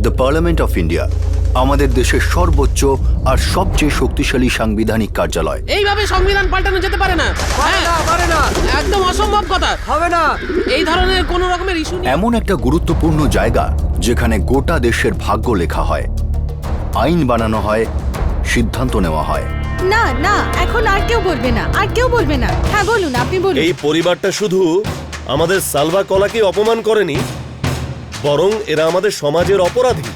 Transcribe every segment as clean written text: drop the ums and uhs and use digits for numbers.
The parliament of India আমাদের দেশের সর্বোচ্চ আর সবচেয়ে শক্তিশালী সাংবিধানিক কার্যালয়। এইভাবে সংবিধান পাল্টানো যেতে পারে না। পারে না, একদম অসম্ভব কথা। হবে না। এই ধরনের কোনো রকমের ইস্যু এমন একটা গুরুত্বপূর্ণ জায়গা যেখানে গোটা দেশের ভাগ্য লেখা হয়, আইন বানানো হয়, সিদ্ধান্ত নেওয়া হয়। না না, এখন আর কেউ বলবে না, আর কেউ বলবে না। হ্যাঁ বলুন, আপনি বলুন। এই পরিবারটা শুধু আমাদের সালভা কলাকে অপমান করেনি, বরং এরা আমাদের সমাজের অপরাধী।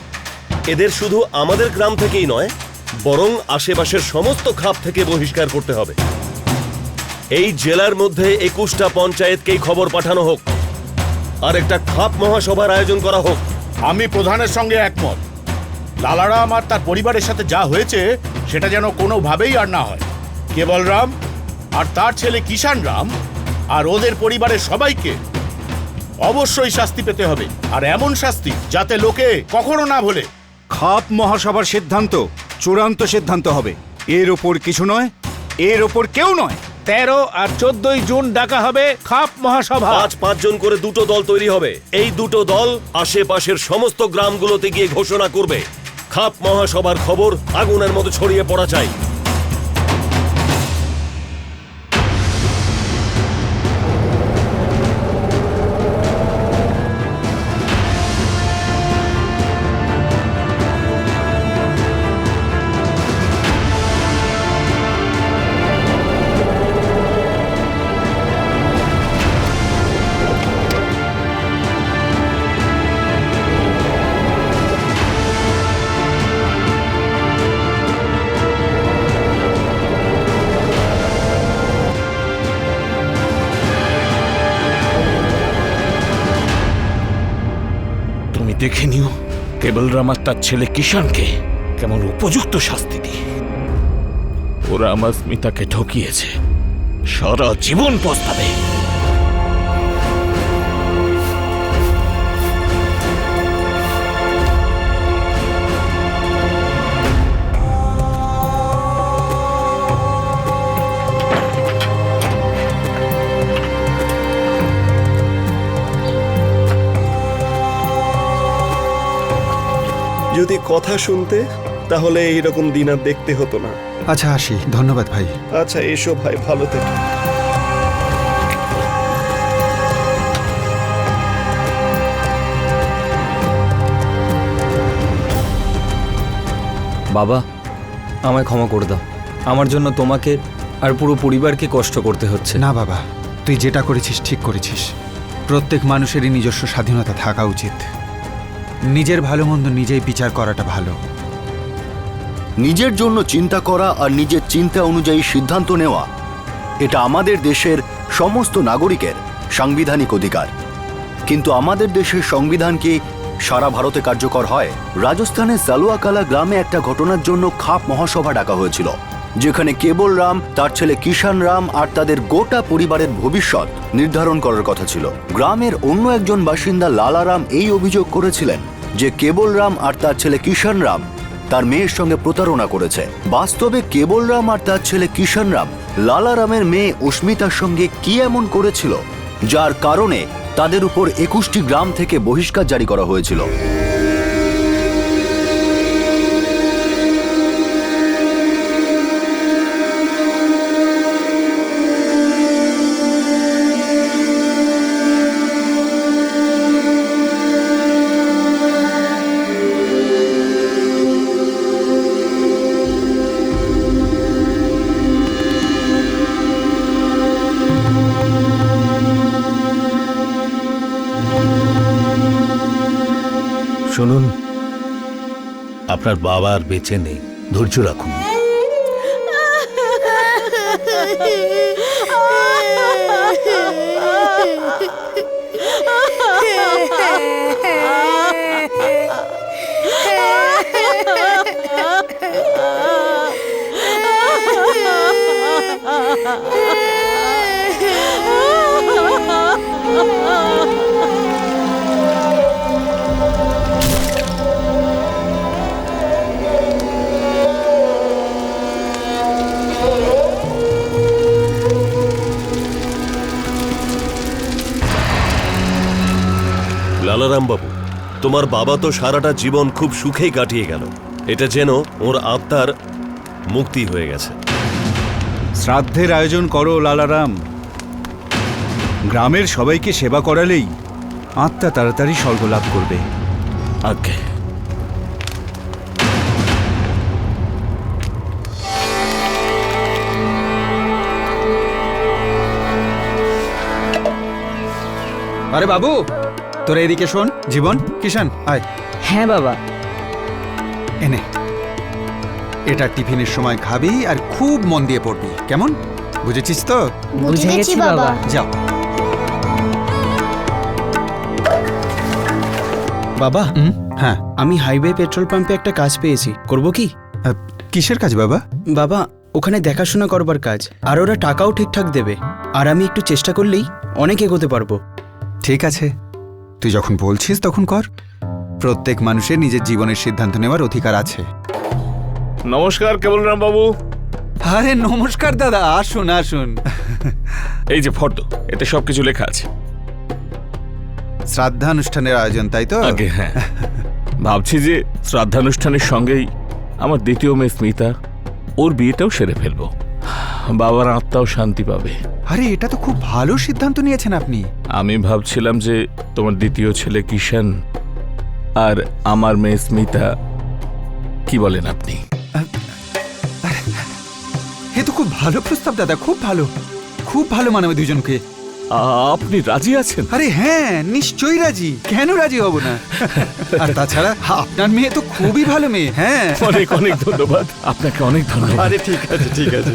এদের শুধু আমাদের গ্রাম থেকেই নয়, বরং আশেপাশের সমস্ত খাপ থেকে বহিষ্কার করতে হবে। এই জেলার মধ্যে 21টা পঞ্চায়েতকেই খবর পাঠানো হোক, আর একটা খাপ মহাসভার আয়োজন করা হোক। আমি প্রধানের সঙ্গে একমত। লালারাম আর তার পরিবারের সাথে যা হয়েছে সেটা যেন কোনোভাবেই আর না হয়। কেবলরাম আর তার ছেলে কিষান রাম আর ওদের পরিবারের সবাইকে অবশ্যই শাস্তি পেতে হবে, আর এমন শাস্তি যাতে লোকে কখনো না ভোলে। খাপ মহাসভার সিদ্ধান্ত চূড়ান্ত সিদ্ধান্ত হবে। এর ওপর কিছু নয়, এর ওপর কেউ নয়। 13 আর 14 জুন ডাকা হবে খাপ মহাসভা। 5 জন করে দুটো দল তৈরি হবে। এই দুটো দল আশেপাশের সমস্ত গ্রামগুলোতে গিয়ে ঘোষণা করবে খাপ মহাসভার খবর আগুনের মতো ছড়িয়ে পড়া চাই। দেখে নিও কেবলরাম আর তার ছেলে কিষানকে কেমন উপযুক্ত শাস্তি দিয়ে। ওরা আমার স্মিতাকে ঠকিয়েছে, সারা জীবন পস্তাবে। যদি কথা শুনতে, তাহলে এইরকম দিন আর দেখতে হতো না। আচ্ছা আসি, ধন্যবাদ ভাই। আচ্ছা এসো ভাই, ভালো থেকো। বাবা, আমায় ক্ষমা করে দাও। আমার জন্য তোমাকে আর পুরো পরিবারকে কষ্ট করতে হচ্ছে। না বাবা, তুই যেটা করেছিস ঠিক করেছিস। প্রত্যেক মানুষেরই নিজস্ব স্বাধীনতা থাকা উচিত। নিজের ভালো মন্দ নিজেই বিচার করাটা ভালো। নিজের জন্য চিন্তা করা আর নিজের চিন্তা অনুযায়ী সিদ্ধান্ত নেওয়া, এটা আমাদের দেশের সমস্ত নাগরিকের সাংবিধানিক অধিকার। কিন্তু আমাদের দেশের সংবিধান কি সারা ভারতে কার্যকর হয়? রাজস্থানের সালুয়াকালা গ্রামে একটা ঘটনার জন্য খাপ মহাসভা ডাকা হয়েছিল, যেখানে কেবলরাম, তার ছেলে কিষান রাম আর তাদের গোটা পরিবারের ভবিষ্যৎ নির্ধারণ করার কথা ছিল। গ্রামের অন্য একজন বাসিন্দা লালারাম এই অভিযোগ করেছিলেন যে কেবলরাম আর তার ছেলে কিষান রাম তার মেয়ের সঙ্গে প্রতারণা করেছে। বাস্তবে কেবলরাম আর তার ছেলে কিষান রাম লালারামের মেয়ে অস্মিতার সঙ্গে কি এমন করেছিল যার কারণে তাদের উপর 21টি গ্রাম থেকে বহিষ্কার জারি করা হয়েছিল। শুনুন, আপনার বাবা আর বেঁচে নেই, ধৈর্য রাখুন। লালারাম বাবু, তোমার বাবা তো সারাটা জীবন খুব সুখেই কাটিয়ে গেল, এটা যেন ওর আত্মার মুক্তি হয়ে গেছে। শ্রাদ্ধের আয়োজন করো লালারাম। গ্রামের সবাইকে সেবা করালেই আত্মা তাড়াতাড়ি স্বর্গ লাভ করবে। আজ্ঞে। আরে বাবু, তোরা এদিকে শোন। জীবন, কিষান, আয়। হ্যাঁ বাবা। এনে, এটা টিফিনের সময় খাবি আর খুব মন দিয়ে পড়বি, কেমন? বুঝেছিস তো? বুঝে গেছি বাবা। যাও। বাবা, হ্যাঁ, আমি হাইওয়ে পেট্রোল পাম্পে একটা কাজ পেয়েছি, করব কি? কিসের কাজ বাবা? বাবা, ওখানে দেখাশোনা করবার কাজ, আর ওরা টাকাও ঠিকঠাক দেবে, আর আমি একটু চেষ্টা করলেই অনেক এগোতে পারবো। ঠিক আছে, তুই যখন বলছিস তখন কর। প্রত্যেক মানুষের নিজের জীবনের সিদ্ধান্ত নেওয়ার অধিকার আছে। নমস্কার কেবলরাম বাবু। আরে নমস্কার দাদা, আসুন আসুন। এই যে ফটো, এতে সবকিছু লেখা আছে। শ্রাদ্ধানুষ্ঠানের আয়োজন, তাই তো? আগে হ্যাঁ, ভাবছি যে শ্রাদ্ধানুষ্ঠানের সঙ্গেই আমার দ্বিতীয় মেয়ে স্মিতা, ওর বিয়েটাও সেরে ফেলবো। বাবার আত্মাও শান্তি পাবে। আরে এটা তো খুব ভালো সিদ্ধান্ত নিয়েছেন আপনি। আমি ভাবছিলাম যে তোমার দ্বিতীয় ছেলে কিষান আর আমার মেয়ে স্মিতা, কি বলেন আপনি? এ তো খুব ভালো প্রস্তাব দাদা, খুব ভালো, খুব ভালো মানাবে দুজনকে। আপনি রাজি আছেন? আরে হ্যাঁ, নিশ্চয়ই রাজি, কেন রাজি হব না? আর তাছাড়া আপনার মেয়ে তো খুবই ভালো মেয়ে। হ্যাঁ, অনেক অনেক ধন্যবাদ আপনাকে, অনেক ধন্যবাদ। আরে ঠিক আছে, ঠিক আছে।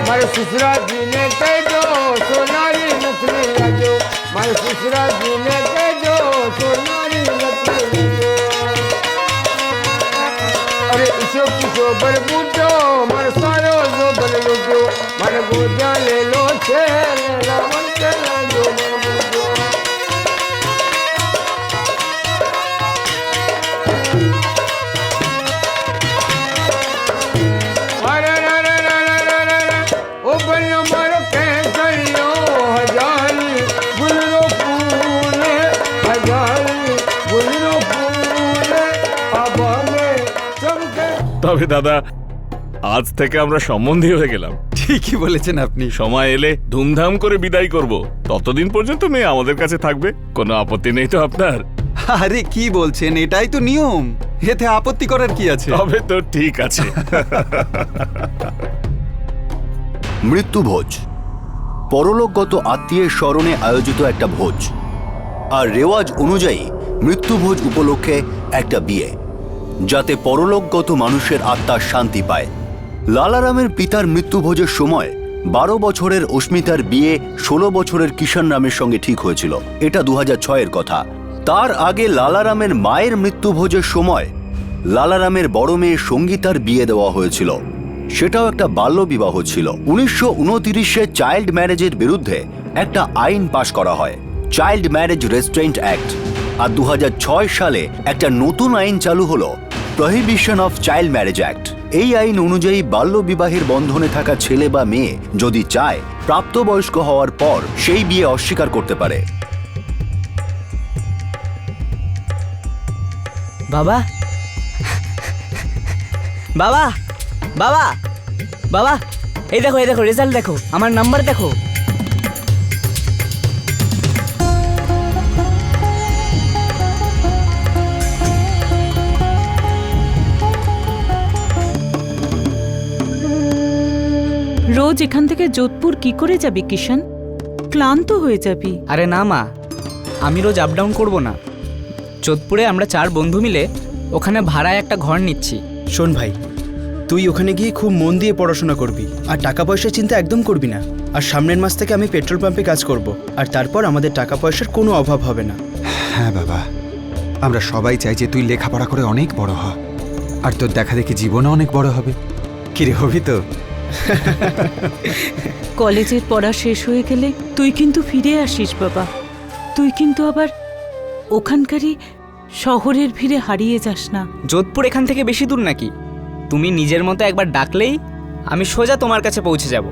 मारे ससुरा जी ने कह दो सोनारी नथनी लाजो, मारे ससुरा जी ने कह दो सोनारी नथनी लाजो। अरे इसो किसो बर बूटो मारे सारो जो बन लुटो, मारे गोजा ले लो छे ले ला मन के लाजो मन बूटो। अरे रे रे रे रे रे रे रे ओ बन्नो मारो के करियो हजारी गुलरो फूले, हजारी गुलरो फूले आबा में चमके। তবে দাদা, আজ থেকে আমরা সম্বন্ধী হয়ে গেলাম। ঠিকই বলেছেন আপনি। সময় এলে ধুমধাম করে বিদায় করব। ততদিন পর্যন্ত মেয়ে আমাদের কাছে থাকবে, কোনো আপত্তি নেই তো আপনার? আরে কি বলছেন, এটাই তো নিয়ম, এতে আপত্তি করার কি আছে? তবে তো ঠিক আছে। মৃত্যুভোজ, পরলোকগত আত্মীয়ের স্মরণে আয়োজিত একটা ভোজ। আর রেওয়াজ অনুযায়ী মৃত্যুভোজ উপলক্ষে একটা বিয়ে, যাতে পরলোকগত মানুষের আত্মার শান্তি পায়। লালারামের পিতার মৃত্যুভোজের সময় 12 বছরের অস্মিতার বিয়ে 16 বছরের কিষান রামের সঙ্গে ঠিক হয়েছিল। এটা 2006-এর কথা। তার আগে লালারামের মায়ের মৃত্যুভোজের সময় লালারামের বড় মেয়ে সঙ্গীতার বিয়ে দেওয়া হয়েছিল। সেটাও একটা বাল্যবিবাহ ছিল। 1929-এ চাইল্ড ম্যারেজের বিরুদ্ধে একটা আইন পাশ করা হয়, চাইল্ড ম্যারেজ রেস্ট্রেইন্ট অ্যাক্ট। আর 2006 সালে একটা নতুন আইন চালু হলো, prohibition of child marriage act. এই আইন অনুযায়ী বাল্যবিবাহের বন্ধনে থাকা ছেলে বা মেয়ে যদি চায়, প্রাপ্তবয়স্ক হওয়ার পর সেই বিয়ে অস্বীকার করতে পারে। বাবা, বাবা, বাবা, বাবা, এই দেখো, এই দেখো রেজাল্ট দেখো, আমার নাম্বার দেখো। রোজ এখান থেকে যোধপুর কি করে যাবি কিষান? ক্লান্ত হয়ে যাবি। আরে না মা, আমি রোজ আপ ডাউন করবো না। যোধপুরে আমরা 4 বন্ধু মিলে ওখানে ভাড়ায় একটা ঘর নিচ্ছি। শোন ভাই, তুই ওখানে গিয়ে খুব মন দিয়ে পড়াশোনা করবি, আর টাকা পয়সার চিন্তা একদম করবি না। আর সামনের মাস থেকে আমি পেট্রোল পাম্পে কাজ করব, আর তারপর আমাদের টাকা পয়সার কোনো অভাব হবে না। হ্যাঁ বাবা, আমরা সবাই চাই যে তুই লেখাপড়া করে অনেক বড় হ, আর তোর দেখা দেখি জীবনও অনেক বড় হবে। কিরে, হবি তো? কলেজের পড়া শেষ হয়ে গেলে তুই কিন্তু ফিরে আসিস বাবা। তুই কিন্তু আবার ওখানকারই শহরের ভিড়ে হারিয়ে যাস না। যোধপুর এখান থেকে বেশি দূর নাকি? তুমি নিজের মতো একবার ডাকলেই আমি সোজা তোমার কাছে পৌঁছে যাব।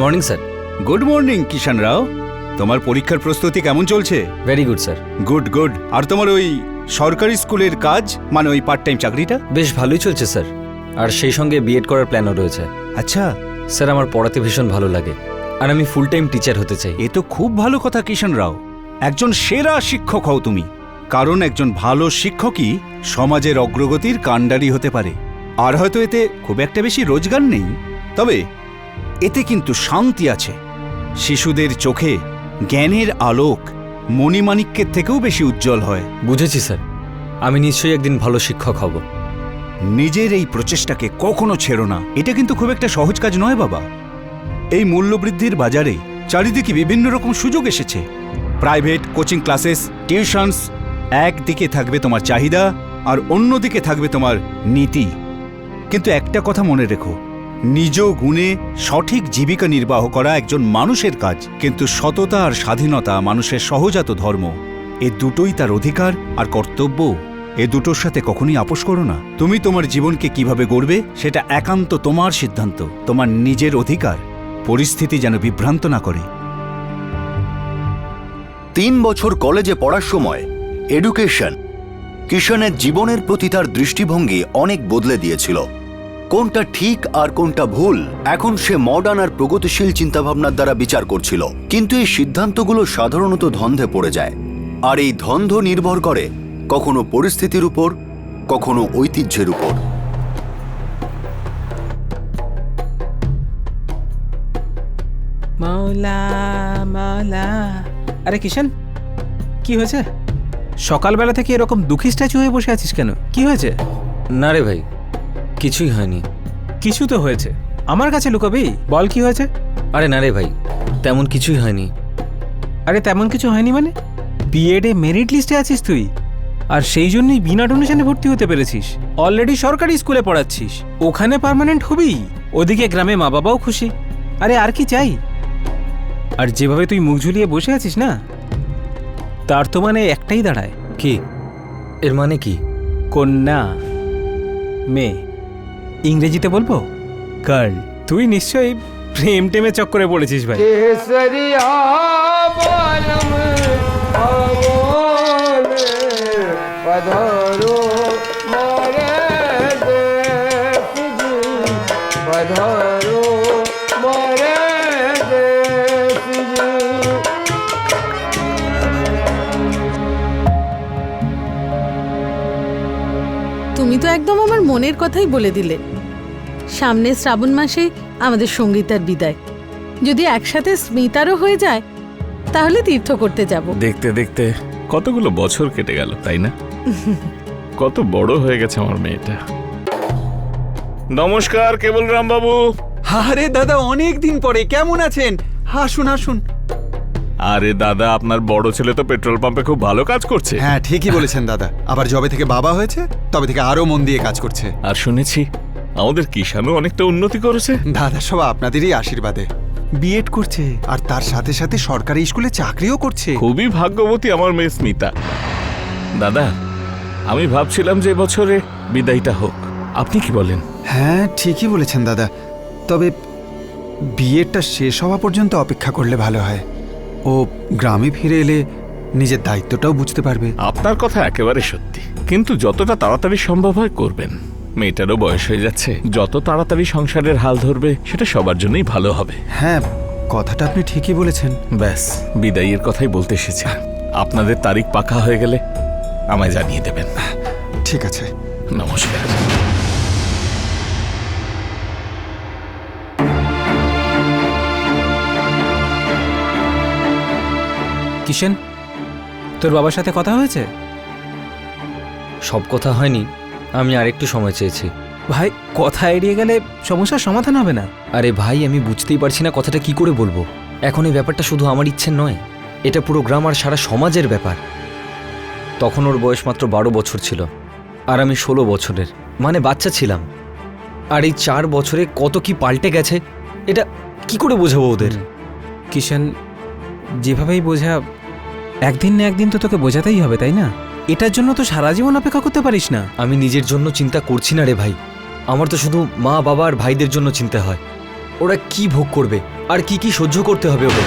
Morning sir. Good morning Kishan Rao. তোমার পরীক্ষার প্রস্তুতি কেমন চলছে? Very good sir. Good good. আর তোমার ওই সরকারি স্কুলের কাজ, মানে ওই পার্ট টাইম চাকরিটা? বেশ ভালোই চলছে স্যার, আর সেই সঙ্গে বিএড করার প্ল্যানও রয়েছে। আচ্ছা। স্যার আমার পড়াতে ভীষণ ভালো লাগে, আর আমি ফুল টাইম টিচার হতে চাই। এ তো খুব ভালো কথা কিষান রাও। একজন সেরা শিক্ষক হও তুমি, কারণ একজন ভালো শিক্ষকই সমাজের অগ্রগতির কাণ্ডারি হতে পারে। আর হয়তো এতে খুব একটা বেশি রোজগার নেই, তবে এতে কিন্তু শান্তি আছে। শিশুদের চোখে জ্ঞানের আলোক মণিমাণিক্যের থেকেও বেশি উজ্জ্বল হয়। বুঝেছি স্যার, আমি নিশ্চয়ই একদিন ভালো শিক্ষক হব। নিজের এই প্রচেষ্টাকে কখনো ছেড়ো না। এটা কিন্তু খুব একটা সহজ কাজ নয় বাবা। এই মূল্যবৃদ্ধির বাজারে চারিদিকে বিভিন্ন রকম সুযোগ এসেছে। Private coaching classes, tuitions. একদিকে থাকবে তোমার চাহিদা আর অন্যদিকে থাকবে তোমার নীতি। কিন্তু একটা কথা মনে রেখো, নিজ গুণে সঠিক জীবিকা নির্বাহ করা একজন মানুষের কাজ, কিন্তু সততা আর স্বাধীনতা মানুষের সহজাত ধর্ম। এ দুটোই তার অধিকার আর কর্তব্য। এ দুটোর সাথে কখনোই আপোষ করো না। তুমি তোমার জীবনকে কিভাবে গড়বে সেটা একান্ত তোমার সিদ্ধান্ত, তোমার নিজের অধিকার। পরিস্থিতি যেন বিভ্রান্ত না করে। 3 বছর কলেজে পড়ার সময় এডুকেশন কিষানের জীবনের প্রতি তার দৃষ্টিভঙ্গি অনেক বদলে দিয়েছিল। কোনটা ঠিক আর কোনটা ভুল এখন সে মডার্ন আর প্রগতিশীল চিন্তাভাবনার দ্বারা বিচার করছিল। কিন্তু এই সিদ্ধান্তগুলো সাধারণত ধন্ধে পড়ে যায়, আর এই ধন্ধ নির্ভর করে কখনো পরিস্থিতির উপর, কখনো ঐতিহ্যের উপর। মাওলা মাওলা। আরে কিষান, কি হয়েছে? সকালবেলা থেকে এরকম দুঃখী স্ট্যাচু হয়ে বসে আছিস কেন? কি হয়েছে? না রে ভাই, কিছুই হয়নি। কিছু তো হয়েছে, আমার কাছে লুকাবি? বল কি হয়েছে? আরে না রে ভাই, তেমন কিছুই হয়নি। আরে তেমন কিছু হয়নি মানে? বিএডে মেরিট লিস্টে আছিস তুই, আর সেই জন্যই বিনা ডোনেশনে ভর্তি হতে পেরেছিস। অলরেডি সরকারি স্কুলে পড়াচ্ছিস, ওখানে পার্মানেন্ট হবি। ওদিকে গ্রামে মা বাবাও খুশি। আরে আর কি চাই? আর যেভাবে তুই মুখ ঝুলিয়ে বসে আছিস না, তার তো মানে একটাই দাঁড়ায়। কি এর মানে? কি? কন্যা, মেয়ে। ইংরেজিতে বলবো গার্ল। তুই নিশ্চয়ই প্রেম টেমে চক্করে পড়েছিস ভাই। केसरिया बालम आवोले पधारो मोरे देश जी, पधारो मोरे देश जी। তুমি তো একদম আমার মনের কথাই বলে দিলে। সামনে শ্রাবণ মাসে আমাদের সঙ্গীতার বিদায়। যদি একসাথে স্মিতারও হয়ে যায় তাহলে তীর্থ করতে যাব। দেখতে দেখতে কতগুলো বছর কেটে গেল, তাই না? কত বড় হয়ে গেছে আমার মেয়েটা। নমস্কার কেবলরাম বাবু। আরে দাদা, অনেক দিন পরে কেমন আছেন? আসুন আসুন। আরে দাদা, আপনার বড় ছেলে তো পেট্রোল পাম্পে খুব ভালো কাজ করছে। হ্যাঁ, ঠিকই বলেছেন দাদা। আবার যবে থেকে বাবা হয়েছে তবে থেকে আরো মন দিয়ে কাজ করছে। আর শুনেছি আমাদের কিষানও অনেকটা উন্নতি করেছে। দাদা, সব আপনাদেরই আশীর্বাদে। বিএড করছে আর তার সাথে সাথে সরকারি স্কুলে চাকরিও করছে। খুবই ভাগ্যবতী আমার মেয়ে স্মিতা। দাদা, আমি ভাবছিলাম যে বছরে বিদায়টা হোক, আপনি কি বলেন? হ্যাঁ, ঠিকই বলেছেন দাদা। তবে বিএডটা শেষ হওয়া পর্যন্ত অপেক্ষা করলে ভালো হয়। ও গ্রামে ফিরে এলে নিজের দায়িত্বটাও বুঝতে পারবে। আপনার কথা একেবারে সত্যি, কিন্তু যতটা তাড়াতাড়ি সম্ভব হয় করবেন। মেয়েটারও বয়স হয়ে যাচ্ছে, যত তাড়াতাড়ি সংসারের হাল ধরবে সেটা সবার জন্যই ভালো হবে। হ্যাঁ, কথাটা আপনি ঠিকই বলেছেন। ব্যাস, বিদায়ের কথাই বলতে এসেছি। আপনাদের তারিখ পাকা হয়ে গেলে আমায় জানিয়ে দেবেন। ঠিক আছে, নমস্কার। কিষান, তোর বাবার সাথে কথা হয়েছে? সব কথা হয়নি, আমি আরেকটু সময় চেয়েছি। ভাই, কথা এড়িয়ে গেলে সমস্যার সমাধান হবে না। আরে ভাই, আমি বুঝতেই পারছি না কথাটা কি করে বলবো। এখন এই ব্যাপারটা শুধু আমার ইচ্ছে নয়, এটা পুরো গ্রাম আর সারা সমাজের ব্যাপার। তখন ওর বয়স মাত্র 12 বছর ছিল, আর আমি 16 বছরের, মানে বাচ্চা ছিলাম। আর এই 4 বছরে কত কি পাল্টে গেছে, এটা কি করে বোঝাবো ওদের? কিষান, যেভাবেই বোঝা, একদিন না একদিন তো তোকে বোঝাতেই হবে, তাই না? এটার জন্য তো সারা জীবন অপেক্ষা করতে পারিস না। আমি নিজের জন্য চিন্তা করছি না রে ভাই, আমার তো শুধু মা বাবা আর ভাইদের জন্য চিন্তা হয়। ওরা কি ভোগ করবে আর কি কি সহ্য করতে হবে ওকে।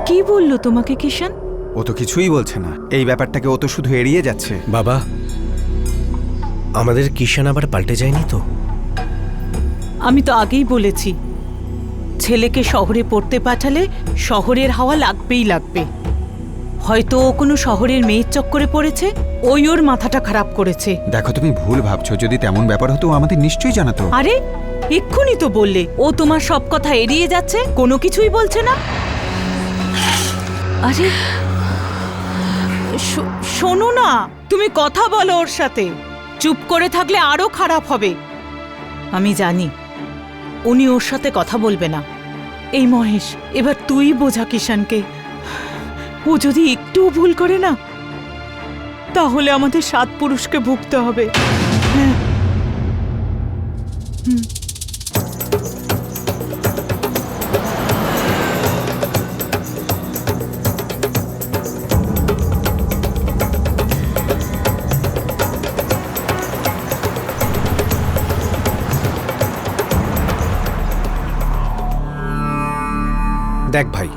কি বললো তোমাকে কিষান? ও তো কিছুই বলছে না, এই ব্যাপারটাকে ও তো শুধু এড়িয়ে যাচ্ছে। বাবা, আমাদের কিষান আবার পাল্টে যায়নি তো? আমি তো আগেই বলেছি, ছেলেকে শহরে পড়তে পাঠালে শহরের হাওয়া লাগবেই লাগবে। হয়তো ও কোনো শহরের মেয়ের চক্করে পড়েছে, ওই ওর মাথাটা খারাপ করেছে। দেখো তুমি ভুল ভাবছো, যদি তেমন ব্যাপার হতো ও আমাদের নিশ্চয়ই জানাতো। আরে এক্ষুনি তো বললে ও তোমার সব কথা এড়িয়ে যাচ্ছে, কোনো কিছুই বলছে না। আরে শোনো না, তুমি কথা বলো ওর সাথে। চুপ করে থাকলে আরো খারাপ হবে। আমি জানি উনি ওর সাথে কথা বলবে না। এই মহেশ, এবার তুই বোঝা কিষানকে। ও যদি একটুও ভুল করে না, তাহলে আমাদের 7 পুরুষকে ভুগতে হবে। হ্যাঁ। দেখ ভাই,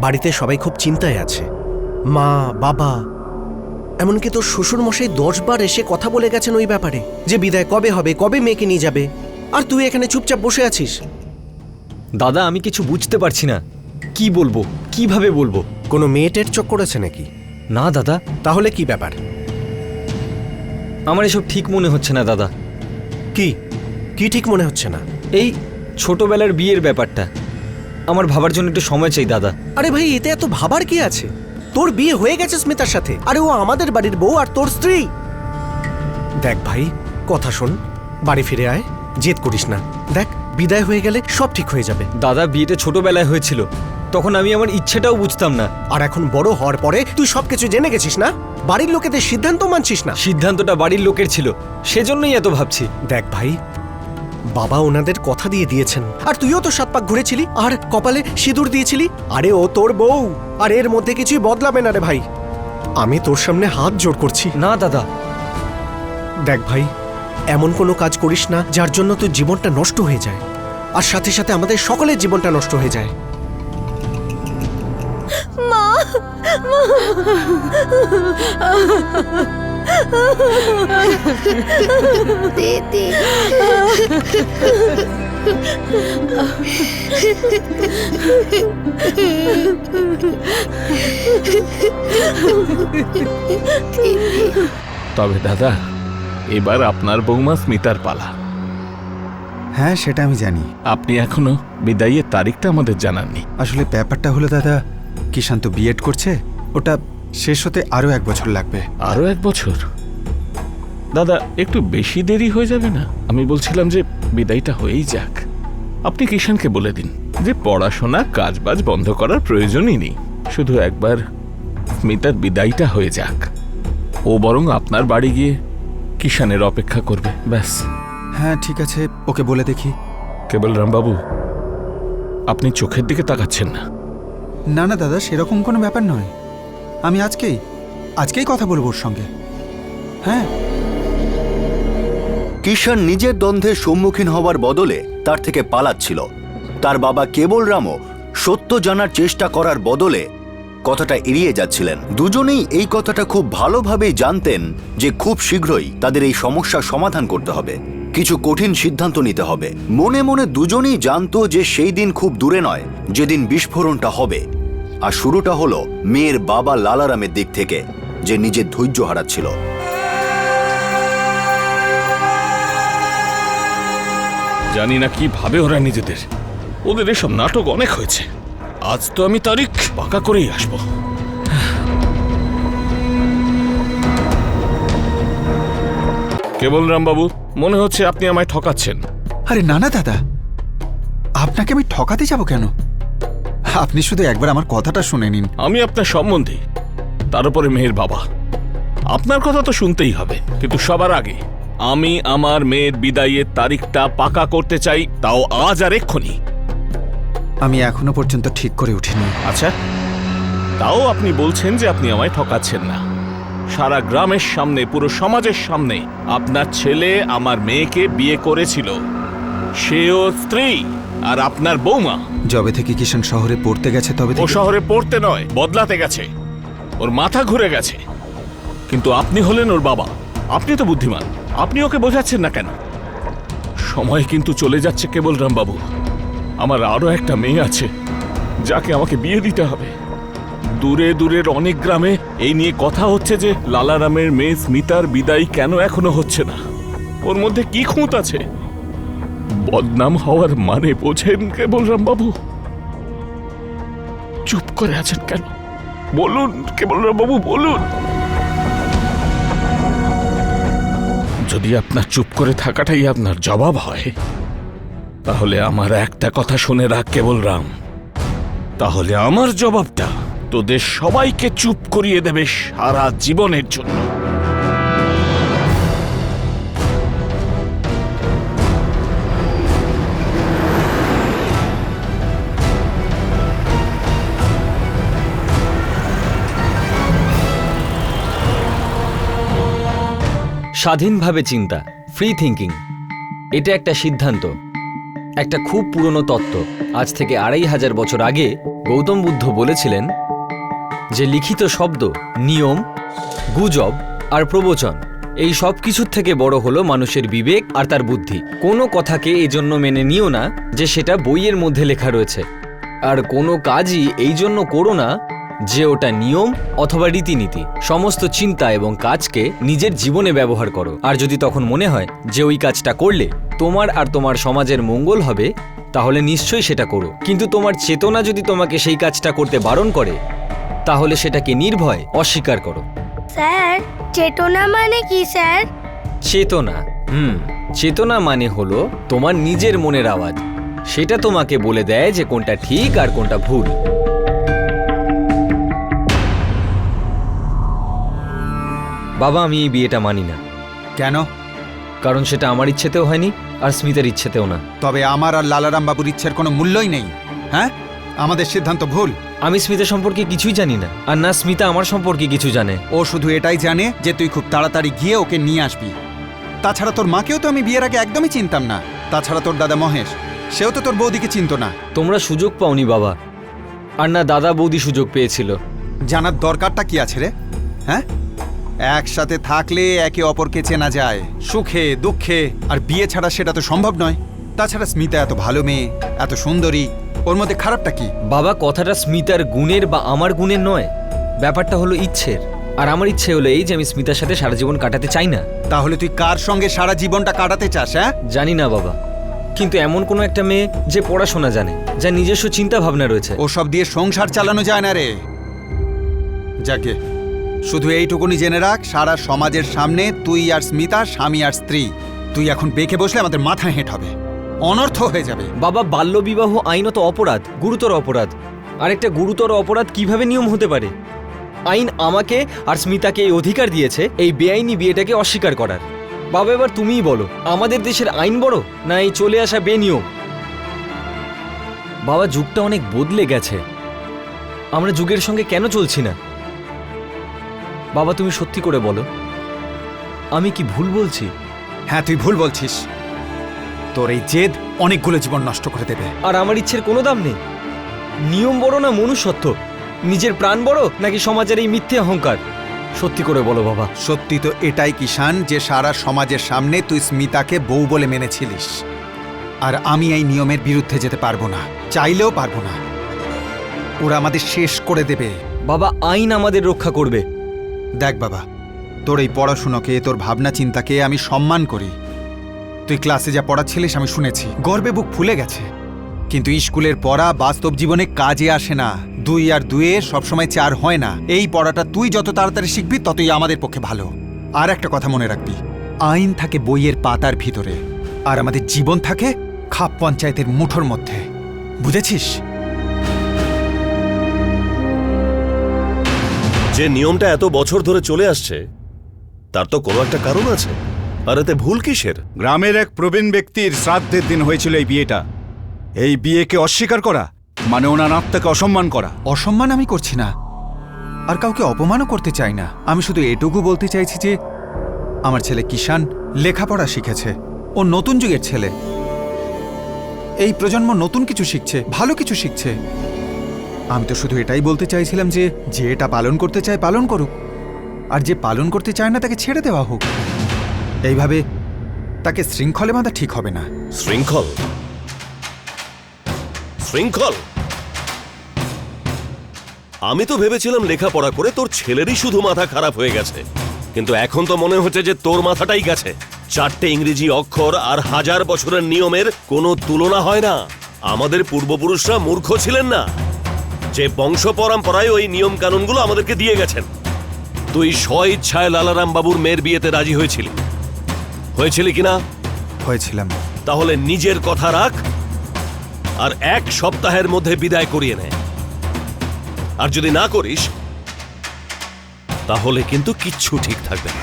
বাড়িতে সবাই খুব চিন্তায় আছে। মা, বাবা, এমনকি তোর শ্বশুর মশাই 10 বার এসে কথা বলে গেছেন ওই ব্যাপারে, যে বিদায় কবে হবে, কবে মেয়েকে নিয়ে যাবে। আর তুই এখানে চুপচাপ বসে আছিস। দাদা, আমি কিছু বুঝতে পারছি না, কি বলবো, কিভাবে বলবো। কোনো মেয়েটের চোখ করেছে নাকি? না দাদা। তাহলে কি ব্যাপার? আমার এসব ঠিক মনে হচ্ছে না দাদা। কি কি ঠিক মনে হচ্ছে না? এই ছোটবেলার বিয়ের ব্যাপারটা আমার ভাবার জন্য একটু সময় চাই দাদা। আরে ভাই, এতে এত ভাবার কি আছে? তোর বিয়ে হয়ে গেছে স্মিতার সাথে। আরে ও আমাদের বাড়ির বউ আর তোর স্ত্রী। দেখ ভাই, কথা শোন, বাড়ি ফিরে আয়, জেদ করিস না। দেখ, বিদায় হয়ে গেলে সব ঠিক হয়ে যাবে। দাদা, বিয়েটা ছোটবেলায় হয়েছিল, তখন আমি আমার ইচ্ছেটাও বুঝতাম না। আর এখন বড় হওয়ার পরে তুই সবকিছু জেনে গেছিস না? বাড়ির লোকেদের সিদ্ধান্ত মানছিস না। সিদ্ধান্তটা বাড়ির লোকের ছিল, সেজন্যই এত ভাবছি। দেখ ভাই, বাবা ওনাদের কথা দিয়ে দিয়েছেন, আর তুইও তো 7 পাক ঘুরেছিলি আর কপালে সিঁদুর দিয়েছিলি। আরে ও তোর বউ, আর এর মধ্যে কিছুই বদলাবে না রে ভাই। আমি তোর সামনে হাত জোড় করছি। না দাদা। দেখ ভাই, এমন কোনো কাজ করিস না যার জন্য তোর জীবনটা নষ্ট হয়ে যায়, আর সাথে সাথে আমাদের সকলের জীবনটা নষ্ট হয়ে যায়। মা, দিদি, তবে দাদা, এবার আপনার বৌমা স্মিতার পালা। হ্যাঁ, সেটা আমি জানি। আপনি এখনো বিদায়ের তারিখটা আমাদের জানাননি। আসলে ব্যাপারটা হলো দাদা, কিষান তো বিএড করছে, ওটা শেষ হতে আরো 1 বছর লাগবে। আরো 1 বছর? দাদা, একটু বেশি দেরি হয়ে যাবে না? আমি বলছিলাম যে বিদায়টা হয়েই যাক। আপনি কিষানকে বলে দিন যে পড়াশোনা কাজবাজ বন্ধ করার প্রয়োজনই নেই, শুধু একবার স্মিতার বিদায়টা হয়ে যাক। ও বরং আপনার বাড়ি গিয়ে কিষানের অপেক্ষা করবে, ব্যাস। হ্যাঁ ঠিক আছে, ওকে বলে দেখি। কেবলরাম বাবু, আপনি চোখের দিকে তাকাচ্ছেন না। না না দাদা, সেরকম কোনো ব্যাপার নয়। আমি আজকেই কথা বলবো ওর সঙ্গে। হ্যাঁ। কিষান নিজের দ্বন্দ্বের সম্মুখীন হওয়ার বদলে তার থেকে পালাচ্ছিল। তার বাবা কেবলরামও সত্য জানার চেষ্টা করার বদলে কথাটা এড়িয়ে যাচ্ছিলেন। দুজনেই এই কথাটা খুব ভালোভাবেই জানতেন যে খুব শীঘ্রই তাদের এই সমস্যার সমাধান করতে হবে, কিছু কঠিন সিদ্ধান্ত নিতে হবে। মনে মনে দুজনেই জানতো যে সেই দিন খুব দূরে নয় যেদিন বিস্ফোরণটা হবে। আর শুরুটা হলো মেয়ের বাবা লালারামের দিক থেকে, যে নিজের ধৈর্য হারাচ্ছিল। জানি না কি ভাবে ওরা নিজেদের, ওদের এসব নাটক অনেক হয়েছে। আজ তো আমি তারিখ পাকা করেই আসব। কেবলরাম বাবু, মনে হচ্ছে আপনি আমায় ঠকাচ্ছেন। আরে না না দাদা, আপনাকে আমি ঠকাতে যাব কেন? আপনি শুধু একবার আমার কথাটা শুনে নিন। আমি আপনার সম্বন্ধী, তার উপরে মেয়ের বাবা, আপনার কথা তো শুনতেই হবে। কিন্তু সবার আগে আমি আমার মেয়ের বিদায়ের তারিখটা পাকা করতে চাই, তাও আজ আর এক্ষুনি। আমি এখনো পর্যন্ত ঠিক করে উঠিনি। আচ্ছা, তাও আপনি বলছেন যে আপনি আমায় ঠকাচ্ছেন না। সারা গ্রামের সামনে, পুরো সমাজের সামনে আপনার ছেলে আমার মেয়েকে বিয়ে করেছিল। সেও স্ত্রী আর আপনার বৌমা। যবে থেকে কিষান শহরে পড়তে গেছে তবে ও শহরে পড়তে নয়, বদলাতে গেছে। ওর মাথা ঘুরে গেছে। কিন্তু আপনি হলেন ওর বাবা, আপনি তো বুদ্ধিমান, আপনি ওকে বোঝাচ্ছেন না কেন? সময় কিন্তু চলে যাচ্ছে কেবলরাম বাবু। আমার আরো একটা মেয়ে আছে যাকে আমাকে বিয়ে দিতে হবে। দূরে দূরের অনেক গ্রামে এই নিয়ে কথা হচ্ছে যে লালারামের মেয়ে স্মিতার বিদায় কেন এখনো হচ্ছে না। ওর মধ্যে কি খুঁত আছে? বদনাম হওয়ার মানে বোঝেন কেবলরাম বাবু? চুপ করে আছেন কেন? বলুন কেবলরাম বাবু, বলুন। যদি আপনার চুপ করে থাকাটাই আপনার জবাব হয়, তাহলে আমার একটা কথা শুনে রাখ কেবলরাম, তাহলে আমার জবাবটা তোদের সবাইকে চুপ করিয়ে দেবে সারা জীবনের জন্য। স্বাধীনভাবে চিন্তা, ফ্রি থিঙ্কিং, এটা একটা সিদ্ধান্ত, একটা খুব পুরনো তত্ত্ব। আজ থেকে 2500 বছর আগে গৌতম বুদ্ধ বলেছিলেন যে লিখিত শব্দ, নিয়ম, গুজব আর প্রবচন, এই সব কিছুর থেকে বড় হলো মানুষের বিবেক আর তার বুদ্ধি। কোনো কথাকে এজন্য মেনে নিও না যে সেটা বইয়ের মধ্যে লেখা রয়েছে, আর কোনো কাজই এই জন্য করো না যে ওটা নিয়ম অথবা রীতিনীতি। সমস্ত চিন্তা এবং কাজকে নিজের জীবনে ব্যবহার করো, আর যদি তখন মনে হয় যে ওই কাজটা করলে তোমার আর তোমার সমাজের মঙ্গল হবে, তাহলে নিশ্চয়ই সেটা করো। কিন্তু তোমার চেতনা যদি তোমাকে সেই কাজটা করতে বারণ করে, তাহলে সেটাকে নির্ভয় অস্বীকার করো। স্যার, চেতনা মানে কি স্যার? চেতনা চেতনা মানে হলো তোমার নিজের মনের আওয়াজ। সেটা তোমাকে বলে দেয় যে কোনটা ঠিক আর কোনটা ভুল। বাবা, আমি এই বিয়েটা মানি না। কেন? কারণ সেটা আমার ইচ্ছেতেও হয়নি আর স্মিতার ইচ্ছেতেও না। তবে আমার আর লালারাম বাবুর ইচ্ছের কোনো মূল্যই নেই। হ্যাঁ, আমাদের সিদ্ধান্ত ভুল। আমি স্মিতা সম্পর্কে কিছুই জানি না, আর না স্মিতা আমার সম্পর্কে কিছু জানে। ও শুধু এটাই জানে যে তুই খুব তাড়াতাড়ি গিয়ে ওকে নিয়ে আসবি। তাছাড়া তোর মাকেও তো আমি বিয়ের আগে একদমই চিনতাম না। তাছাড়া তোর দাদা মহেশ, সেও তো তোর বৌদিকে চিনতো না। তোমরা সুযোগ পাওনি বাবা, আর না দাদা বৌদি সুযোগ পেয়েছিল। জানার দরকারটা কি আছে রে? হ্যাঁ, একসাথে থাকলে একে অপরকে চেনা যায়, সুখে দুঃখে। আর বিয়ে ছাড়া সেটা তো সম্ভব নয়। তাছাড়া স্মিতা এত ভালো মেয়ে, এত সুন্দরী, ওর মধ্যে খারাপটা কি? বাবা, কথাটা স্মিতার গুণের বা আমার গুণের নয়, ব্যাপারটা হলো ইচ্ছের। আর আমার ইচ্ছে হলো এই যে আমি স্মিতার সাথে সারা জীবন কাটাতে চাই না। তাহলে তুই কার সঙ্গে সারা জীবনটা কাটাতে চাস? হ্যাঁ, জানি না বাবা, কিন্তু এমন কোনো একটা মেয়ে যে পড়াশোনা জানে, যার নিজস্ব চিন্তা ভাবনা রয়েছে। ওসব দিয়ে সংসার চালানো যায় না রে। যাকে শুধু এইটুকুনি জেনে রাখ, সারা সমাজের সামনে তুই আর স্মিতা স্বামী আর স্ত্রী। তুই এখন বেঁকে বসলে আমাদের মাথা হেঁট হবে, অনর্থ হয়ে যাবে। বাবা, বাল্যবিবাহ আইনত অপরাধ, গুরুতর অপরাধ। আর একটা গুরুতর অপরাধ কিভাবে নিয়ম হতে পারে? আইন আমাকে আর স্মিতাকে এই অধিকার দিয়েছে এই বেআইনি বিয়েটাকে অস্বীকার করার। বাবা, এবার তুমিই বলো, আমাদের দেশের আইন বড় না এই চলে আসা বেনিয়ম? বাবা, যুগটা অনেক বদলে গেছে, আমরা যুগের সঙ্গে কেন চলছি না? বাবা, তুমি সত্যি করে বলো, আমি কি ভুল বলছি? হ্যাঁ, তুই ভুল বলছিস। তোর এই জেদ অনেকগুলো জীবন নষ্ট করে দেবে। আর আমার ইচ্ছের কোনো দাম নেই। নিয়ম বড় না মনুষ্যত্ব? নিজের প্রাণ বড় নাকি সমাজের এই মিথ্যে অহংকার? সত্যি করে বলো বাবা। সত্যি তো এটাই কিষান, যে সারা সমাজের সামনে তুই স্মিতাকে বউ বলে মেনেছিলিস। আর আমি এই নিয়মের বিরুদ্ধে যেতে পারবো না, চাইলেও পারবো না। ওরা আমাদের শেষ করে দেবে। বাবা, আইন আমাদের রক্ষা করবে। দেখ বাবা, তোর এই পড়াশুনোকে, তোর ভাবনা চিন্তাকে আমি সম্মান করি। তুই ক্লাসে যা পড়াচ্ছিলিস আমি শুনেছি, গর্বে বুক ফুলে গেছে। কিন্তু স্কুলের পড়া বাস্তব জীবনে কাজে আসে না। 2 আর 2 সবসময় 4 হয় না। এই পড়াটা তুই যত তাড়াতাড়ি শিখবি ততই আমাদের পক্ষে ভালো। আর একটা কথা মনে রাখবি, আইন থাকে বইয়ের পাতার ভিতরে, আর আমাদের জীবন থাকে খাপ পঞ্চায়েতের মুঠোর মধ্যে। বুঝেছিস? যে নিয়মটা এত বছর ধরে চলে আসছে, তার তো কোনো একটা কারণ আছে। আর এতে ভুল কিসের? গ্রামের এক প্রবীণ ব্যক্তির শ্রাদ্ধের দিন হয়েছিল এই বিয়েটা। এই বিয়েকে অস্বীকার করা মানে ওনার আত্মাকে অসম্মান করা। অসম্মান আমি করছি না, আর কাউকে অপমানও করতে চাই না। আমি শুধু এটুকু বলতে চাইছি যে আমার ছেলে কিষান লেখাপড়া শিখেছে। ও নতুন যুগের ছেলে। এই প্রজন্ম নতুন কিছু শিখছে, ভালো কিছু শিখছে। আমি তো শুধু এটাই বলতে চাইছিলাম যে যে এটা পালন করতে চায় পালন করুক, আর যে পালন করতে চায় না তাকে ছেড়ে দেওয়া হোক। এইভাবে তাকে শৃঙ্খলে বাঁধা ঠিক হবে না। শৃঙ্খল? শৃঙ্খল? আমি তো ভেবেছিলাম লেখাপড়া করে তোর ছেলেরই শুধু মাথা খারাপ হয়ে গেছে, কিন্তু এখন তো মনে হচ্ছে যে তোর মাথাটাই গেছে। 4টে ইংরেজি অক্ষর আর 1000 বছরের নিয়মের কোনো তুলনা হয় না। আমাদের পূর্বপুরুষরা মূর্খ ছিলেন না যে বংশ পরম্পরায় ওই নিয়ম কানুনগুলো আমাদেরকে দিয়ে গেছেন। তুই স্বইচ্ছায় লালারাম বাবুর মেয়ের বিয়েতে রাজি হয়েছিলি কিনা? হয়েছিলাম। তাহলে নিজের কথা রাখ আর 1 সপ্তাহের মধ্যে বিদায় করিয়ে নে। আর যদি না করিস তাহলে কিন্তু কিচ্ছু ঠিক থাকবে না।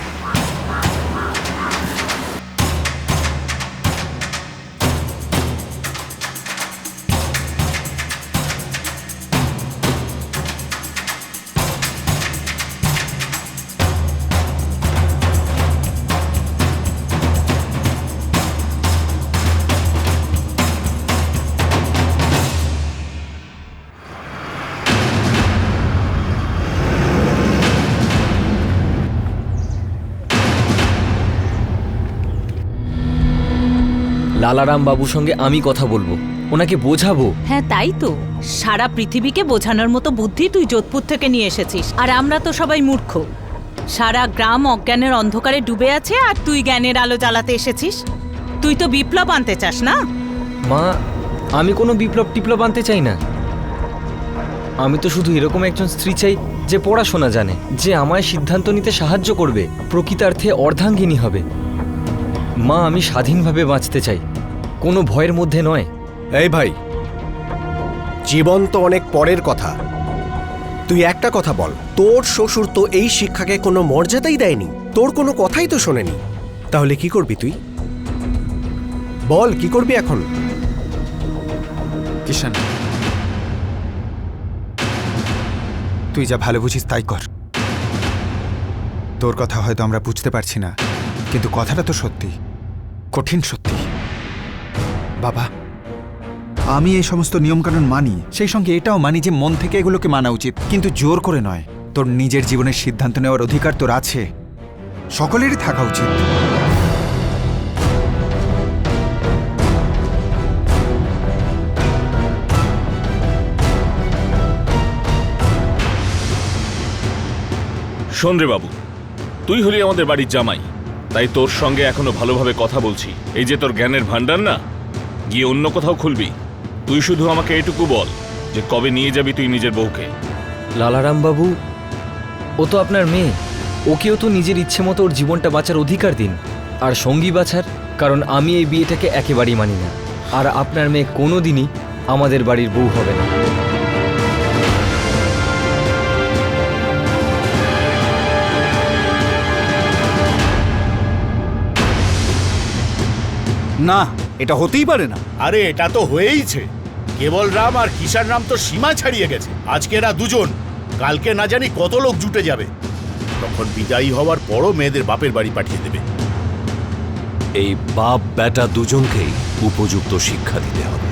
লালারাম বাবুর সঙ্গে আমি কথা বলবো, ওনাকে বোঝাবো। হ্যাঁ তাই তো, সারা পৃথিবীকে বোঝানোর মতো বুদ্ধি তুই যোধপুর থেকে নিয়ে এসেছিস, আর আমরা তো সবাই মূর্খ। সারা গ্রাম অজ্ঞানের অন্ধকারে ডুবে আছে আর তুই জ্ঞানের আলো জ্বালাতে এসেছিস। তুই তো বিপ্লব আনতে চাস না? মা, আমি কোনো বিপ্লব টিপ্লব আনতে চাই না। আমি তো শুধু এরকম একজন স্ত্রী চাই যে পড়াশোনা জানে, যে আমায় সিদ্ধান্ত নিতে সাহায্য করবে, প্রকৃতার্থে অর্ধাঙ্গিনী হবে। মা, আমি স্বাধীনভাবে বাঁচতে চাই, কোনো ভয়ের মধ্যে নয়। এই ভাই, জীবন তো অনেক পরের কথা। তুই একটা কথা বল, তোর শ্বশুর তো এই শিক্ষাকে কোনো মর্যাদাই দেয়নি, তোর কোনো কথাই তো শোনেনি। তাহলে কি করবি তুই? বল, কি করবি এখন? কিষান, তুই যা ভালো বুঝিস তাই কর। তোর কথা হয়তো আমরা বুঝতে পারছি না, কিন্তু কথাটা তো সত্যি, কঠিন সত্যি। বাবা, আমি এই সমস্ত নিয়মকানুন মানি, সেই সঙ্গে এটাও মানি যে মন থেকে এগুলোকে মানা উচিত, কিন্তু জোর করে নয়। তোর নিজের জীবনের সিদ্ধান্ত নেওয়ার অধিকার তোর আছে, সকলেরই থাকা উচিত। শোন রে বাবু, তুই হলি আমাদের বাড়ির জামাই, তাই তোর সঙ্গে এখনো ভালোভাবে কথা বলছি। এই যে তোর জ্ঞানের ভান্ডার না, গিয়ে অন্য কোথাও খুলবি। তুই শুধু আমাকে এটুকু বল যে কবে নিয়ে যাবি তুই নিজের বউকে। লালারাম বাবু, ও তো আপনার মেয়ে, ওকেও তো নিজের ইচ্ছে মতো ওর জীবনটা বাঁচার অধিকার দিন, আর সঙ্গী বাছার। কারণ আমি এই বিয়েটাকে একেবারেই মানি না, আর আপনার মেয়ে কোনোদিনই আমাদের বাড়ির বউ হবে না। না, এটা হতেই পারে না। আরে এটা তো হয়েইছে। কেবল রাম আর কিষান রাম তো সীমা ছাড়িয়ে গেছে। আজকে এরা দুজন, কালকে না জানি কত লোক জুটে যাবে। তখন বিদায়ী হওয়ার পরও মেয়েদের বাপের বাড়ি পাঠিয়ে দেবে। এই বাপ বেটা দুজনকেই উপযুক্ত শিক্ষা দিতে হবে।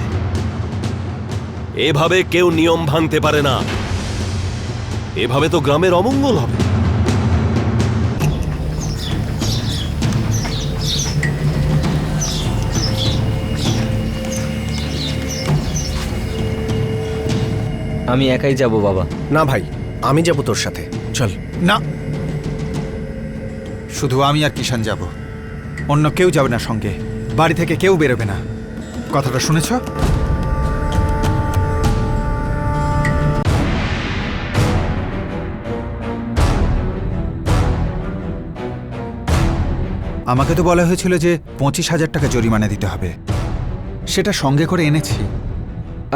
এভাবে কেউ নিয়ম ভাঙতে পারে না, এভাবে তো গ্রামের অমঙ্গল হবে। আমি একাই যাব বাবা। না ভাই, আমি যাব তোর সাথে, চল। না, শুধু আমি আর কিষান যাব, অন্য কেউ যাবে না সঙ্গে। বাড়ি থেকে কেউ বেরোবে না, কথাটা শুনেছ? আমাকে তো বলা হয়েছিল যে 25,000 টাকা জরিমানা দিতে হবে, সেটা সঙ্গে করে এনেছি।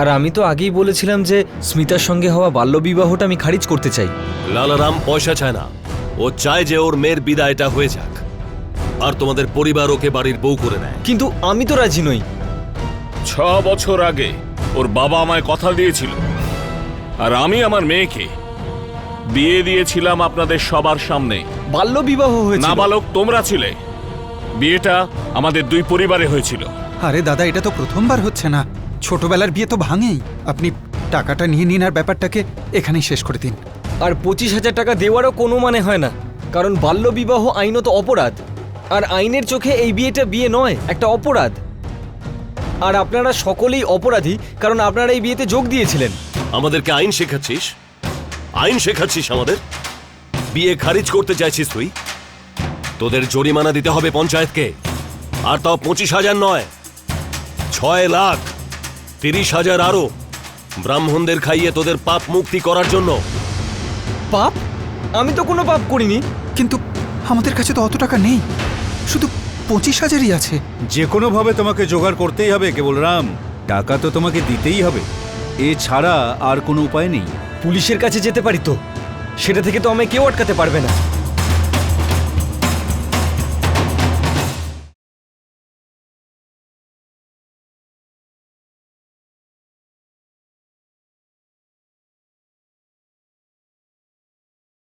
আর আমি তো আগেই বলেছিলাম যে স্মিতার সঙ্গে হওয়া বাল্যবিবাহটা আমি খারিজ করতে চাই। লালারাম পয়সা চায় না, ও চায় যে ওর মেয়ের বিদায়টা হয়ে যাক, আর তোমাদের পরিবার ওকে বাড়ির বউ করে নেয়। কিন্তু আমি তো রাজি নই। 6 বছর আগে ওর বাবা আমায় কথা দিয়েছিল, আর আমি আমার মেয়েকে বিয়ে দিয়েছিলাম আপনাদের সবার সামনে। বাল্য বিবাহ হয়েছিল। নাবালক তোমরা ছিলে। বিয়েটা আমাদের দুই পরিবারে হয়েছিল। আরে দাদা, এটা তো প্রথমবার হচ্ছে না, ছোটবেলার বিয়ে তো ভাঙেই। আপনি টাকাটা নিয়ে নিন আর ব্যাপারটাকে এখানেই শেষ করে দিন। আর 25,000 টাকা দেওয়ারও কোনো মানে হয় না, কারণ বাল্য বিবাহ আইনত অপরাধ। আর আইনের চোখে এই বিয়েটা বিয়ে নয়, একটা অপরাধ। আর আপনারা সকলেই অপরাধী, কারণ আপনারা এই বিয়েতে যোগ দিয়েছিলেন। আমাদেরকে আইন শেখাচ্ছিস? আইন শেখাচ্ছিস আমাদের? বিয়ে খারিজ করতে চাইছিস তুই? তোদের জরিমানা দিতে হবে পঞ্চায়েতকে, আর তাও 25,000 নয়, 6 লাখ, 30,000 আরো, ব্রাহ্মণদের খাইয়ে তোদের পাপ মুক্তি করার জন্য। পাপ? আমি তো কোনো পাপ করিনি। কিন্তু আমাদের কাছে তো অত টাকা নেই, শুধু 25,000ই আছে। যে কোনোভাবে তোমাকে জোগাড় করতেই হবে কেবলরাম। টাকা তো তোমাকে দিতেই হবে, এছাড়া আর কোনো উপায় নেই। পুলিশের কাছে যেতে পারি তো, সেটা থেকে তো আমায় কেউ আটকাতে পারবে না।